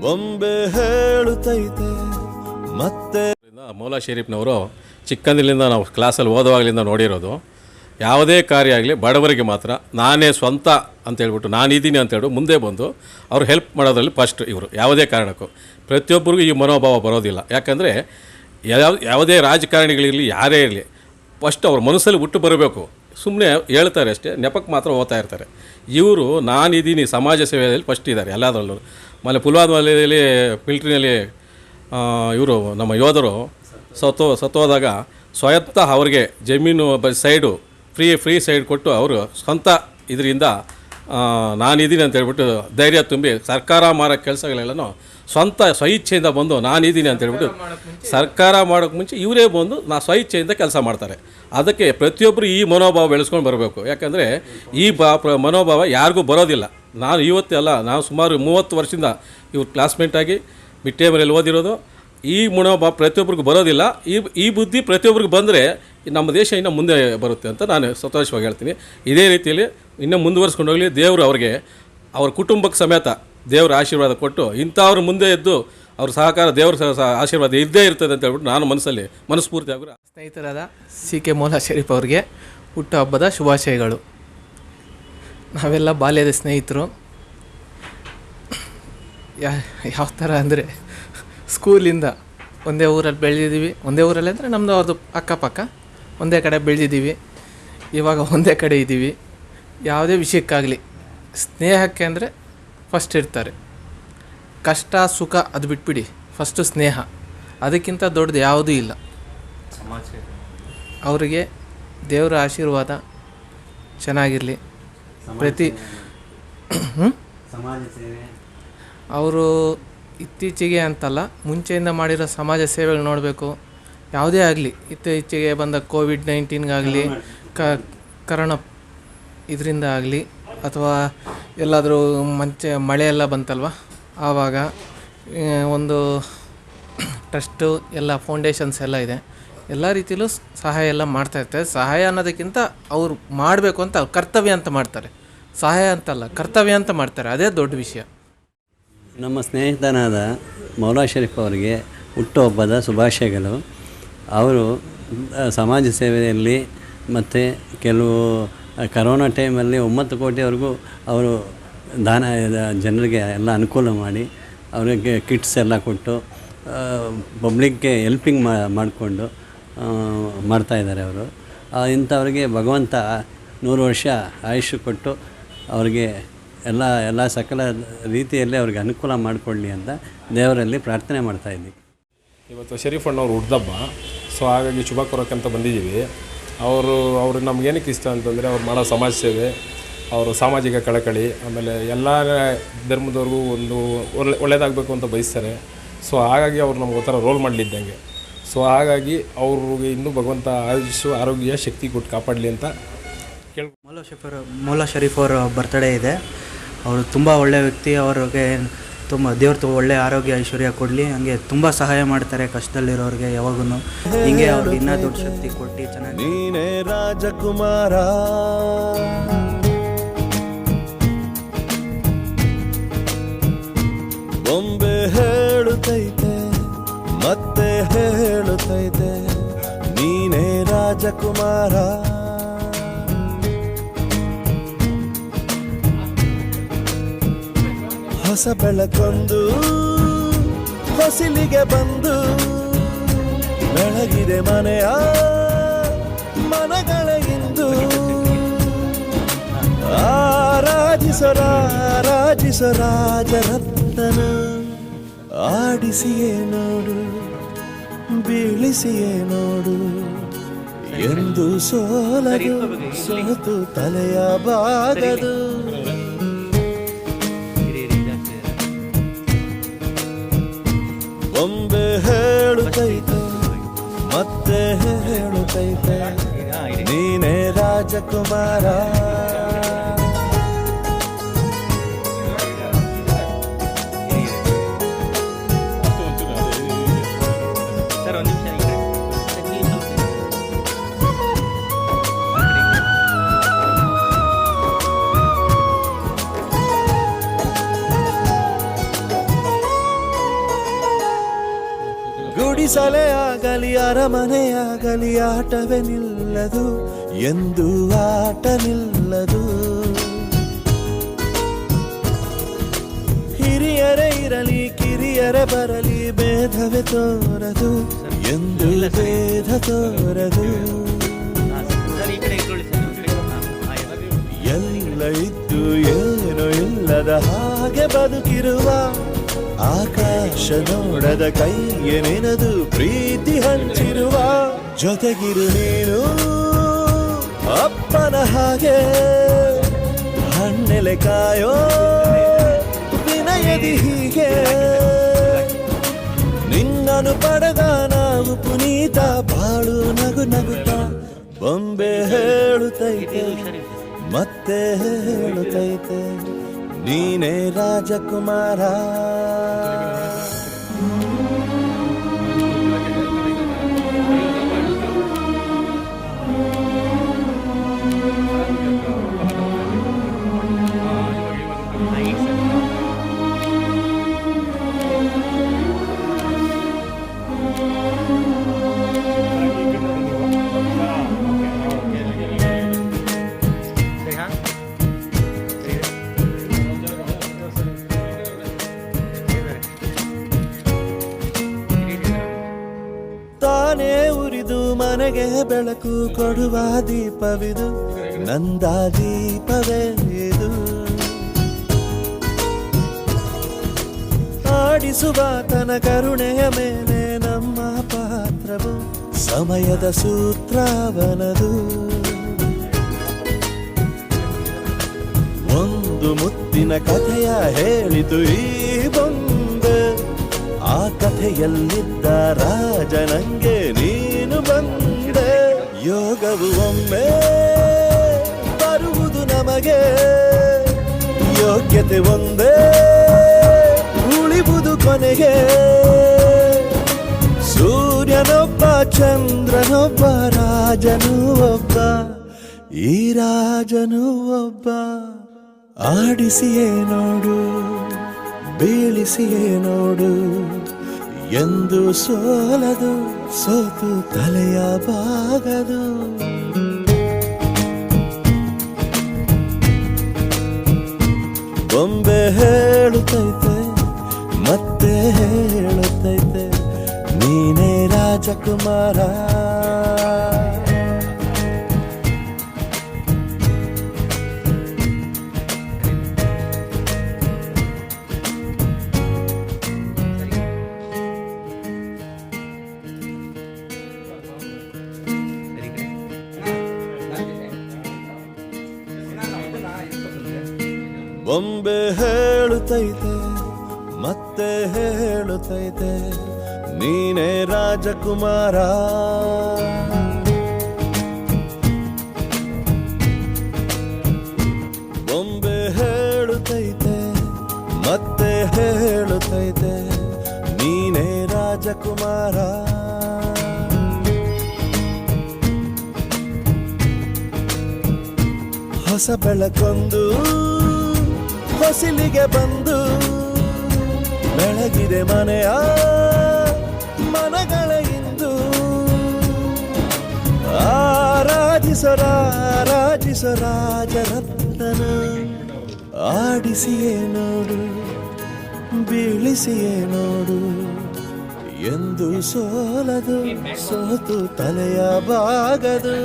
ಬೊಂಬೆ ಹೇಳುತ್ತೈತೆ ಮತ್ತೆ. ಮೌಲಾ ಶರೀಫ್ನವರು ಚಿಕ್ಕಂದಿನಿಂದ ನಾವು ಕ್ಲಾಸಲ್ಲಿ ಓದುವಾಗಲಿಂದ ನೋಡಿರೋದು, ಯಾವುದೇ ಕಾರ್ಯ ಆಗಲಿ ಬಡವರಿಗೆ ಮಾತ್ರ ನಾನೇ ಸ್ವಂತ ಅಂತೇಳ್ಬಿಟ್ಟು ನಾನಿದ್ದೀನಿ ಅಂತೇಳಿ ಮುಂದೆ ಬಂದು ಅವ್ರು ಹೆಲ್ಪ್ ಮಾಡೋದ್ರಲ್ಲಿ ಫಸ್ಟ್ ಇವರು. ಯಾವುದೇ ಕಾರಣಕ್ಕೂ ಪ್ರತಿಯೊಬ್ಬರಿಗೂ ಈ ಮನೋಭಾವ ಬರೋದಿಲ್ಲ. ಯಾಕಂದರೆ ಯಾವುದೇ ರಾಜಕಾರಣಿಗಳಿರಲಿ ಯಾರೇ ಇರಲಿ ಫಸ್ಟ್ ಅವ್ರ ಮನಸ್ಸಲ್ಲಿ ಹುಟ್ಟು ಬರಬೇಕು. ಸುಮ್ಮನೆ ಹೇಳ್ತಾರೆ ಅಷ್ಟೇ, ನೆಪಕ್ಕೆ ಮಾತ್ರ ಓದ್ತಾ ಇರ್ತಾರೆ. ಇವರು ನಾನಿದ್ದೀನಿ ಸಮಾಜ ಸೇವೆಯಲ್ಲಿ ಫಸ್ಟ್ ಇದ್ದಾರೆ ಎಲ್ಲದರಲ್ಲೂ. ಆಮೇಲೆ ಪುಲ್ವಾಮಾದಲ್ಲಿ ಮಿಲ್ಟ್ರಿನಲ್ಲಿ ಇವರು ನಮ್ಮ ಯೋಧರು ಸತ್ತೋದಾಗ ಸ್ವಯಂತಃ ಅವ್ರಿಗೆ ಜಮೀನು ಸೈಡು ಫ್ರೀ ಸೈಡ್ ಕೊಟ್ಟು ಅವರು ಸ್ವಂತ ಇದರಿಂದ ನಾನಿದ್ದೀನಿ ಅಂತ ಹೇಳ್ಬಿಟ್ಟು ಧೈರ್ಯ ತುಂಬಿ ಸರ್ಕಾರ ಮಾಡೋ ಕೆಲಸಗಳೆಲ್ಲನೂ ಸ್ವಂತ ಸ್ವಇಚ್ಛೆಯಿಂದ ಬಂದು ನಾನಿದ್ದೀನಿ ಅಂತ ಹೇಳ್ಬಿಟ್ಟು ಸರ್ಕಾರ ಮಾಡೋಕ್ಕೆ ಮುಂಚೆ ಇವರೇ ಬಂದು ಸ್ವಇಚ್ಛೆಯಿಂದ ಕೆಲಸ ಮಾಡ್ತಾರೆ. ಅದಕ್ಕೆ ಪ್ರತಿಯೊಬ್ಬರು ಈ ಮನೋಭಾವ ಬೆಳೆಸ್ಕೊಂಡು ಬರಬೇಕು. ಯಾಕಂದರೆ ಈ ಮನೋಭಾವ ಯಾರಿಗೂ ಬರೋದಿಲ್ಲ. ನಾನು ಇವತ್ತೆಲ್ಲ ನಾವು ಸುಮಾರು 30 ವರ್ಷದಿಂದ ಇವ್ರು ಕ್ಲಾಸ್ಮೇಟಾಗಿ ಮಿಡ್ ಟೇ ಮನೆಯಲ್ಲಿ ಓದಿರೋದು. ಈ ಮನೋಭಾವ ಪ್ರತಿಯೊಬ್ಬರಿಗೂ ಬರೋದಿಲ್ಲ. ಈ ಬುದ್ಧಿ ಪ್ರತಿಯೊಬ್ಬರಿಗೂ ಬಂದರೆ ನಮ್ಮ ದೇಶ ಇನ್ನೂ ಮುಂದೆ ಬರುತ್ತೆ ಅಂತ ನಾನು ಸಂತೋಷವಾಗಿ ಹೇಳ್ತೀನಿ. ಇದೇ ರೀತಿಯಲ್ಲಿ ಇನ್ನೂ ಮುಂದುವರಿಸ್ಕೊಂಡು ಹೋಗಲಿ. ದೇವರು ಅವ್ರಿಗೆ ಅವ್ರ ಕುಟುಂಬಕ್ಕೆ ಸಮೇತ ದೇವರ ಆಶೀರ್ವಾದ ಕೊಟ್ಟು ಇಂಥವ್ರ ಮುಂದೆ ಎದ್ದು ಅವ್ರ ಸಹಕಾರ ದೇವರ ಆಶೀರ್ವಾದ ಇದ್ದೇ ಇರ್ತದೆ ಅಂತ ಹೇಳ್ಬಿಟ್ಟು ನಾನು ಮನಸ್ಫೂರ್ತಿಯಾಗಿ ಸ್ನೇಹಿತರಾದ ಕೆ ಮೌಲಾ ಶರೀಫ್ ಅವ್ರಿಗೆ ಹುಟ್ಟುಹಬ್ಬದ ಶುಭಾಶಯಗಳು. ನಾವೆಲ್ಲ ಬಾಲ್ಯದ ಸ್ನೇಹಿತರು. ಯಾವ ಥರ ಅಂದರೆ ಸ್ಕೂಲಿಂದ ಒಂದೇ ಊರಲ್ಲಿ ಬೆಳೆದಿದ್ದೀವಿ. ಒಂದೇ ಊರಲ್ಲಿ ಅಂದರೆ ನಮ್ಮದು ಅವ್ರದ್ದು ಅಕ್ಕಪಕ್ಕ ಒಂದೇ ಕಡೆ ಬೆಳೆದಿದ್ದೀವಿ. ಇವಾಗ ಒಂದೇ ಕಡೆ ಇದ್ದೀವಿ. ಯಾವುದೇ ವಿಷಯಕ್ಕಾಗಲಿ ಸ್ನೇಹಕ್ಕೆ ಅಂದರೆ ಫಸ್ಟ್ ಇರ್ತಾರೆ. ಕಷ್ಟ ಸುಖ ಅದು ಬಿಟ್ಬಿಡಿ, ಫಸ್ಟು ಸ್ನೇಹ. ಅದಕ್ಕಿಂತ ದೊಡ್ಡದು ಯಾವುದೂ ಇಲ್ಲ. ಅವರಿಗೆ ದೇವರ ಆಶೀರ್ವಾದ ಚೆನ್ನಾಗಿರಲಿ. ಅವರು ಇತ್ತೀಚೆಗೆ ಅಂತಲ್ಲ, ಮುಂಚೆಯಿಂದ ಮಾಡಿರೋ ಸಮಾಜ ಸೇವೆಗಳು ನೋಡಬೇಕು. ಯಾವುದೇ ಆಗಲಿ, ಇತ್ತೀಚೆಗೆ ಬಂದ ಕೋವಿಡ್-19 ಕರೋನಾ ಇದರಿಂದ ಆಗಲಿ, ಅಥವಾ ಎಲ್ಲಾದರೂ ಮಳೆ ಎಲ್ಲ ಬಂತಲ್ವ, ಆವಾಗ ಒಂದು ಟ್ರಸ್ಟು ಎಲ್ಲ ಫೌಂಡೇಶನ್ಸ್ ಎಲ್ಲ ಇದೆ. ಎಲ್ಲ ರೀತಿಯಲ್ಲೂ ಸಹಾಯ ಎಲ್ಲ ಮಾಡ್ತಾಯಿರ್ತಾರೆ. ಸಹಾಯ ಅನ್ನೋದಕ್ಕಿಂತ ಅವ್ರು ಮಾಡಬೇಕು ಅಂತ ಕರ್ತವ್ಯ ಅಂತ ಮಾಡ್ತಾರೆ. ಸಹಾಯ ಅಂತಲ್ಲ, ಕರ್ತವ್ಯ ಅಂತ ಮಾಡ್ತಾರೆ. ಅದೇ ದೊಡ್ಡ ವಿಷಯ. ನಮ್ಮ ಸ್ನೇಹಿತನಾದ ಮೌಲಾ ಶರೀಫ್ ಅವರಿಗೆ ಹುಟ್ಟುಹಬ್ಬದ ಶುಭಾಶಯಗಳು. ಅವರು ಸಮಾಜ ಸೇವೆಯಲ್ಲಿ ಮತ್ತು ಕೆಲವು ಕರೋನಾ ಟೈಮಲ್ಲಿ 9 ಕೋಟಿವರೆಗೂ ಅವರು ಜನರಿಗೆ ಎಲ್ಲ ಅನುಕೂಲ ಮಾಡಿ ಅವರಿಗೆ ಕಿಟ್ಸ್ ಎಲ್ಲ ಕೊಟ್ಟು ಪಬ್ಲಿಕ್ಗೆ ಹೆಲ್ಪಿಂಗ್ ಮಾಡಿಕೊಂಡು ಮಾಡ್ತಾಯಿದ್ದಾರೆ ಅವರು. ಇಂಥವ್ರಿಗೆ ಭಗವಂತ 100 ವರ್ಷ ಆಯುಷ್ಯ ಕೊಟ್ಟು ಅವ್ರಿಗೆ ಎಲ್ಲ ಸಕಲ ರೀತಿಯಲ್ಲಿ ಅವ್ರಿಗೆ ಅನುಕೂಲ ಮಾಡಿಕೊಳ್ಳಿ ಅಂತ ದೇವರಲ್ಲಿ ಪ್ರಾರ್ಥನೆ ಮಾಡ್ತಾಯಿದ್ವಿ. ಇವತ್ತು ಶರೀಫ್ ಅಣ್ಣವ್ರು ಹುಟ್ಟಿದಬ್ಬ. ಸೊ ಹಾಗಾಗಿ ಶುಭ ಕೋರೋಕ್ಕಂತ ಬಂದಿದ್ದೀವಿ. ಅವರು ನಮ್ಗೇನಕ್ಕೆ ಇಷ್ಟ ಅಂತಂದರೆ ಅವ್ರು ಮಾಡೋ ಸಮಾಜ ಸೇವೆ, ಅವರು ಸಾಮಾಜಿಕ ಕಳಕಳಿ, ಆಮೇಲೆ ಎಲ್ಲ ಧರ್ಮದವ್ರಿಗೂ ಒಂದು ಒಳ್ಳೆಯದಾಗಬೇಕು ಅಂತ ಬಯಸ್ತಾರೆ. ಸೊ ಹಾಗಾಗಿ ಅವ್ರು ನಮ್ಗೆ ಒಂಥರ ರೋಲ್ ಮಾಡಲಿದ್ದಂಗೆ. ಸೊ ಹಾಗಾಗಿ ಅವ್ರಿಗೆ ಇನ್ನೂ ಭಗವಂತ ಆಯುಷ್ಯ ಆರೋಗ್ಯ ಶಕ್ತಿ ಕೊಟ್ಟು ಕಾಪಾಡಲಿ ಅಂತ ಮೌಲಾ ಶರೀಫ್ ಅವರ ಬರ್ತ್ಡೇ ಇದೆ. ಅವರು ತುಂಬ ಒಳ್ಳೆಯ ವ್ಯಕ್ತಿ. ಅವ್ರಿಗೆ ದೇವ್ರು ಒಳ್ಳೆಯ ಆರೋಗ್ಯ ಐಶ್ವರ್ಯ ಕೊಡಲಿ. ಹಂಗೆ ತುಂಬ ಸಹಾಯ ಮಾಡ್ತಾರೆ ಕಷ್ಟದಲ್ಲಿರೋರಿಗೆ. ಯಾವಾಗೂ ಹಿಂಗೆ ಅವ್ರಿಗೆ ಇನ್ನೂ ದೊಡ್ಡ ಶಕ್ತಿ ಕೊಟ್ಟು ಚೆನ್ನಾಗಿ. ನೀನೇ ರಾಜಕುಮಾರ, ಬೊಂಬೆ ಹೇಳುತ್ತೈತೆ ಮತ್ತೆ ಹೇಳುತ್ತೈತೆ ನೀನೇ ರಾಜಕುಮಾರ. ಹೊಸ ಬೆಳಕೊಂದು ಹೊಸಿಲಿಗೆ ಬಂದು ಬೆಳಗಿದೆ ಮನಗಳ ಇಂದು. ಆರಾಧಿಸೋ ರಾಜರತ್ನ, ಆಡಿಸಿಯೇ ನೋಡು ಬೀಳಿಸಿಯೇ ನೋಡು, ಎಂದು ಸೋತು ತಲೆಯ ಬಾಗದು. ಬೊಂಬೆ ಹೇಳುತ್ತೈತೆ ಮತ್ತೆ ಹೇಳುತ್ತೈತೆ ನೀನೇ ರಾಜಕುಮಾರ. ಗುಡಿಸಲೇ ಆಗಲಿ ಅರಮನೆಯಾಗಲಿ ಆಟವೇ ನಿಲ್ಲದು, ಎಂದು ಆಟ ನಿಲ್ಲದು. ಹಿರಿಯರೇ ಇರಲಿ ಕಿರಿಯರೇ ಬರಲಿ ಭೇದವೇ ತೋರದು, ಎಂದು ಭೇದ ತೋರದು. ಎಲ್ಲ ಇದ್ದು ಏನು ಇಲ್ಲದ ಹಾಗೆ ಬದುಕಿರುವ, ಆಕಾಶ ನೋಡದ ಕೈಗೆ ನೆನೆದು ಪ್ರೀತಿ ಹಂಚಿರುವ, ಜೊತೆಗಿರು ನೀನು ಅಪ್ಪನ ಹಾಗೆ ಹಣ್ಣೆಲೆ ಕಾಯೋ ವಿನಯದಿ ಹೀಗೆ. ನಿನ್ನನು ಪಡೆದ ನಾವು ಪುನೀತ, ಬಾಳು ನಗು ನಗುತ್ತ ಬೊಂಬೆ ಹೇಳುತ್ತೈತೆ ಮತ್ತೆ ಹೇಳುತ್ತೈತೆ, ನೀನೇ ರಾಜಕುಮಾರ. ತಾನೇ ಉರಿದು ಮನೆಗೆ ಬೆಳಕು ಕೊಡುವ ದೀಪವಿದು, ನಂದ ದೀಪವೇ ಇದು. ಆಡಿಸುವ ತನ ಕರುಣೆಯ ಮೇಲೆ ನಮ್ಮ ಪಾತ್ರವು, ಸಮಯದ ಸೂತ್ರವನದು. ಒಂದು ಮುತ್ತಿನ ಕಥೆಯ ಹೇಳಿತು ಈ ಬೊಂಬೆ, ಆ ಕಥೆಯಲ್ಲಿದ್ದ ರಾಜ ನಂಗೆ ನೀನು ಬಂದೆ. ಯೋಗವು ಒಮ್ಮೆ ಬರುವುದು ನಮಗೆ, ಯೋಗ್ಯತೆ ಒಂದೇ ಉಳಿವುದು ಕೊನೆಗೆ. ಸೂರ್ಯನೊಬ್ಬ ಚಂದ್ರನೊಬ್ಬ ರಾಜನೂ ಒಬ್ಬ, ಈ ರಾಜನೂ ಒಬ್ಬ. ಆಡಿಸಿಯೇ ನೋಡು ಬೀಳಿಸಿಯೇ ನೋಡು, ಎಂದು ಸೋಲದು ಸೋತು ತಲೆಯ ಬಾಗದು. ಬೊಂಬೆ ಹೇಳುತ್ತೈತೆ ಮತ್ತೆ ಹೇಳುತ್ತೈತೆ, ನೀನೇ ರಾಜಕುಮಾರ. ಬೊಂಬೆ ಹೇಳುತ್ತೈತೆ ಮತ್ತೆ ಹೇಳುತ್ತೈತೆ, ನೀನೇ ರಾಜಕುಮಾರ. ಬೊಂಬೆ ಹೇಳುತ್ತೈತೆ ಮತ್ತೆ ಹೇಳುತ್ತೈತೆ, ನೀನೇ ರಾಜಕುಮಾರ. ಹೊಸ ಬೆಳಕೊಂದು ಹೊಸಿಲಿಗೆ ಬಂದು ಬೆಳಗಿದೆ ಮನೆಯ ಮನಗಳ ಇಂದು. ಆರಾಧಿಸೋ ರಾಜರತ್ನನ, ಆಡಿಸಿಯೇ ನೋಡು ಬೀಳಿಸಿಯೇ ನೋಡು, ಎಂದು ಸೋಲದು ಸೋತು ತಲೆಯ ಬಾಗದು.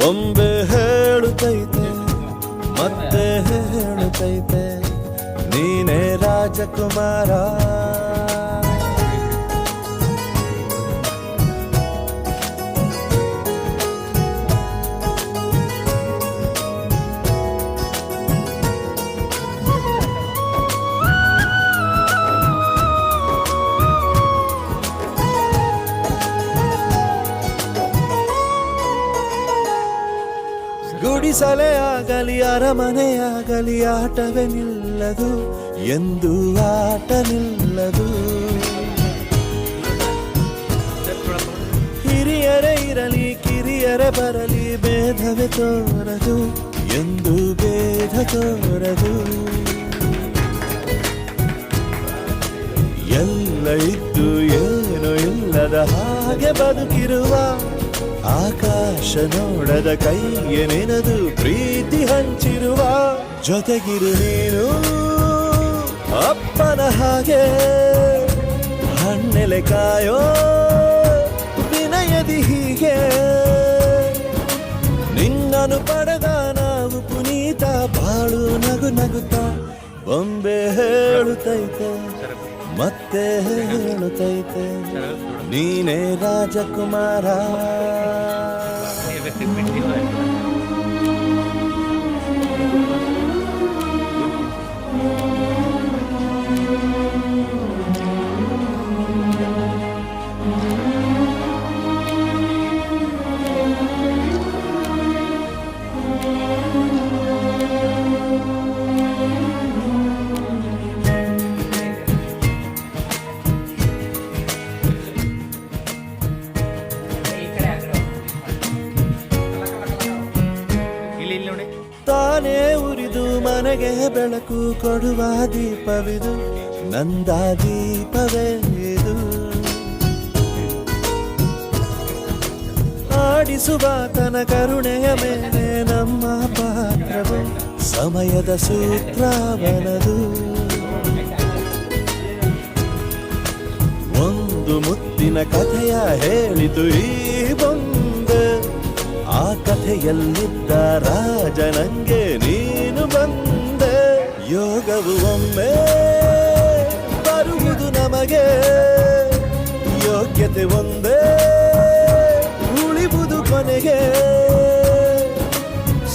ಬೊಂಬೆ ಹೇಳುತ್ತೈತೆ ಮತ್ತೆ ಹೇಳುತ್ತೈತೆ, ನೀನೇ ರಾಜಕುಮಾರ. ಗುಡಿಸಲೇ ಆಗಲಿ ಅರಮನೆಯಾಗಲಿ ಆಟವೇ ನಿಲ್ಲದು, ಎಂದು ಆಟ ನಿಲ್ಲದು. ಹಿರಿಯರೇ ಇರಲಿ ಕಿರಿಯರೇ ಬರಲಿ ಭೇದವೇ ತೋರದು, ಎಂದು ಭೇದ ತೋರದು. ಎಲ್ಲ ಇದ್ದು ಏನು ಇಲ್ಲದ ಹಾಗೆ ಬದುಕಿರುವ ಆಕಾಶ ನೋಡದ ಕೈಯೇ ನೆನೆದು ಪ್ರೀತಿ ಹಂಚಿರುವ ಜೊತೆಗಿರು ನೀನು ಅಪ್ಪನ ಹಾಗೆ ಹಣ್ಣೆಲೆ ಕಾಯೋ ವಿನಯದಿ ಹೀಗೆ ನಿನ್ನನು ಪಡೆದ ನಾವು ಪುನೀತ ಬಾಳು ನಗು ನಗುತ್ತಾ ಬೊಂಬೆ ಹೇಳುತ್ತೈತೆ ಮತ್ತೆ ಹೇಳುತ್ತೈತೆ ನೀನೇ ರಾಜಕುಮಾರ. ತಾನೇ ಉರಿದು ಮನೆಗೆ ಬೆಳಕು ಕೊಡುವ ದೀಪವಿದು ನಂದ ದೀಪವೇ ಇದು. ಆಡಿಸುವ ತನ ಕರುಣೆಯ ಮೇಲೆ ನಮ್ಮ ಪಾತ್ರವು ಸಮಯದ ಸೂತ್ರವನದು. ಒಂದು ಮುತ್ತಿನ ಕಥೆಯ ಹೇಳಿತು ಈ ಬೊಂಬೆ, ಆ ಕಥೆಯಲ್ಲಿದ್ದ ರಾಜ ನಂಗೆ ನೀನು ಬಂದೆ. ಯೋಗವು ಒಮ್ಮೆ ಬರುವುದು ನಮಗೆ, ಯೋಗ್ಯತೆ ಒಂದೇ ಉಳಿವುದು ಕೊನೆಗೆ.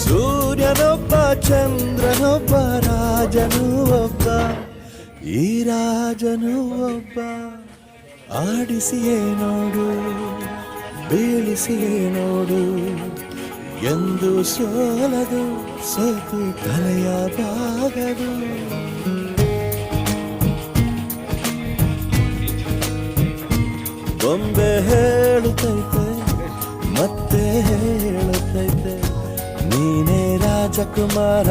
ಸೂರ್ಯನೊಬ್ಬ ಚಂದ್ರನೊಬ್ಬ ರಾಜನೂ ಒಬ್ಬ, ಈ ರಾಜನೂ ಒಬ್ಬ. ಆಡಿಸಿಯೇ ನೋಡು ಬೀಳಿಸಿಯೇ ನೋಡು, ಎಂದು ಸೋಲದು ಸೋತು ತಲೆಯ ಬಾಗದು. ಬೊಂಬೆ ಹೇಳುತ್ತೈತೆ ಮತ್ತೆ ಹೇಳುತ್ತೈತೆ ನೀನೇ ರಾಜಕುಮಾರ.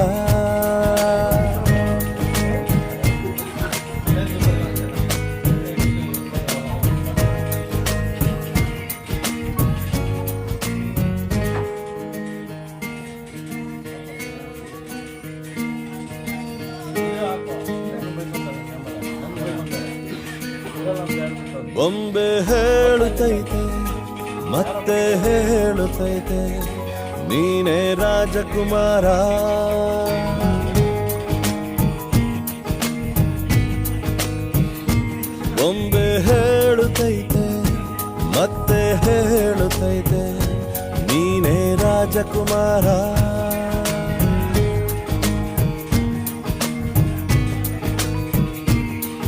ಬೊಂಬೆ ಹೇಳುತ್ತೈತೆ ಮತ್ತೆ ಹೇಳುತ್ತೈತೆ ನೀನೇ ರಾಜಕುಮಾರ. ಬೊಂಬೆ ಹೇಳುತ್ತೈತೆ ಮತ್ತೆ ಹೇಳುತ್ತೈತೆ ನೀನೇ ರಾಜಕುಮಾರ.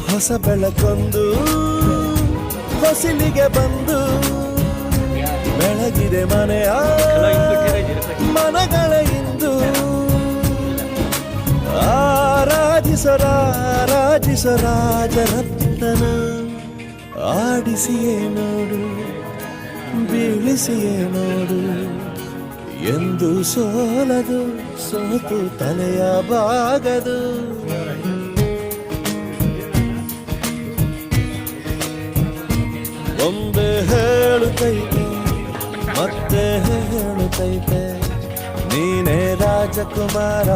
ಹೊಸ ಬೆಳಕೊಂದು ಹೊಸಿಲಿಗೆ ಬಂದು ಬೆಳಗಿದೆ ಮನೆಯ ಮನಗಳ ಇಂದು. ಆರಾಧಿಸೋ ರಾಜರತ್ನನ, ಆಡಿಸಿಯೇ ನೋಡು ಬೀಳಿಸಿಯೇ ನೋಡು, ಎಂದು ಸೋಲದು ಸೋತು ತಲೆಯ ಬಾಗದು. ಬೊಂಬೆ ಹೇಳುತ್ತೈತೆ ಮತ್ತೆ ಹೇಳುತ್ತೈತೆ ನೀನೇ ರಾಜಕುಮಾರ.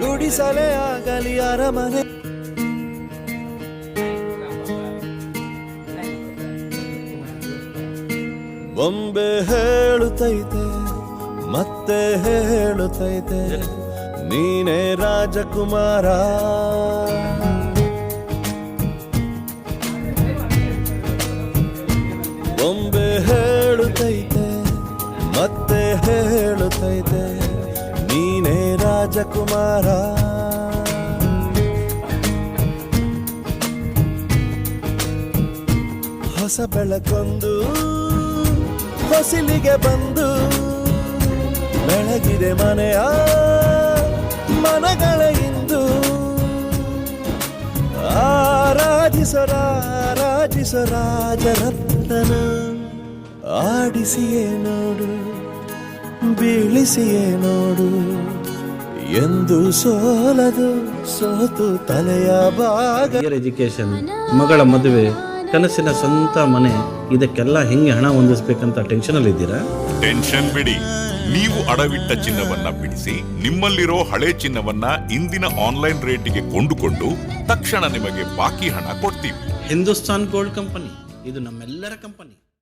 ಗುಡಿಸಲೇ ಆಗಲಿ ಅರಮನೆ, ಬೊಂಬೆ ಹೇಳುತ್ತೈತೆ ಮತ್ತೆ ಹೇಳುತ್ತೈತೆ ನೀನೇ ರಾಜಕುಮಾರ. ಬೊಂಬೆ ಹೇಳುತ್ತೈತೆ ಮತ್ತೆ ಹೇಳುತ್ತೈತೆ ನೀನೇ ರಾಜಕುಮಾರ. ಹೊಸ ಬೆಳಕೊಂದು ಹೊಸಿಲಿಗೆ ಬಂದು ಬೆಳಗಿದೆ ಮನೆಯ ಮನಗಳ ಇಂದು ರಾಜರತ್ನ ಆಡಿಸಿಯೇ ನೋಡು ಬೀಳಿಸಿಯೇ ನೋಡು ಎಂದು ಸೋಲದು ಸೋತು ತಲೆಯ ಭಾಗ. ಹೈಯರ್ ಎಜುಕೇಷನ್, ಮಗಳ ಮದುವೆ, ಕನಸಿನ ಸ್ವಂತ ಮನೆ, ಇದಕ್ಕೆಲ್ಲ ಹೆಂಗೆ ಹಣ ಹೊಂದಿಸ್ಬೇಕಂತ ಟೆನ್ಷನಲ್ಲಿ ಇದ್ದೀರಾ? ಟೆನ್ಷನ್ ಬಿಡಿ, ನೀವು ಅಡವಿಟ್ಟ ಚಿನ್ನವನ್ನ ಬಿಡಿಸಿ ನಿಮ್ಮಲ್ಲಿರೋ ಹಳೆ ಚಿನ್ನವನ್ನ ಇಂದಿನ ಆನ್ಲೈನ್ ರೇಟಿಗೆ ಕೊಂಡುಕೊಂಡು ತಕ್ಷಣ ನಿಮಗೆ ಬಾಕಿ ಹಣ ಕೊಡ್ತೀವಿ. ಹಿಂದೂಸ್ತಾನ್ ಗೋಲ್ಡ್ ಕಂಪನಿ, ಇದು ನಮ್ಮೆಲ್ಲರ ಕಂಪನಿ.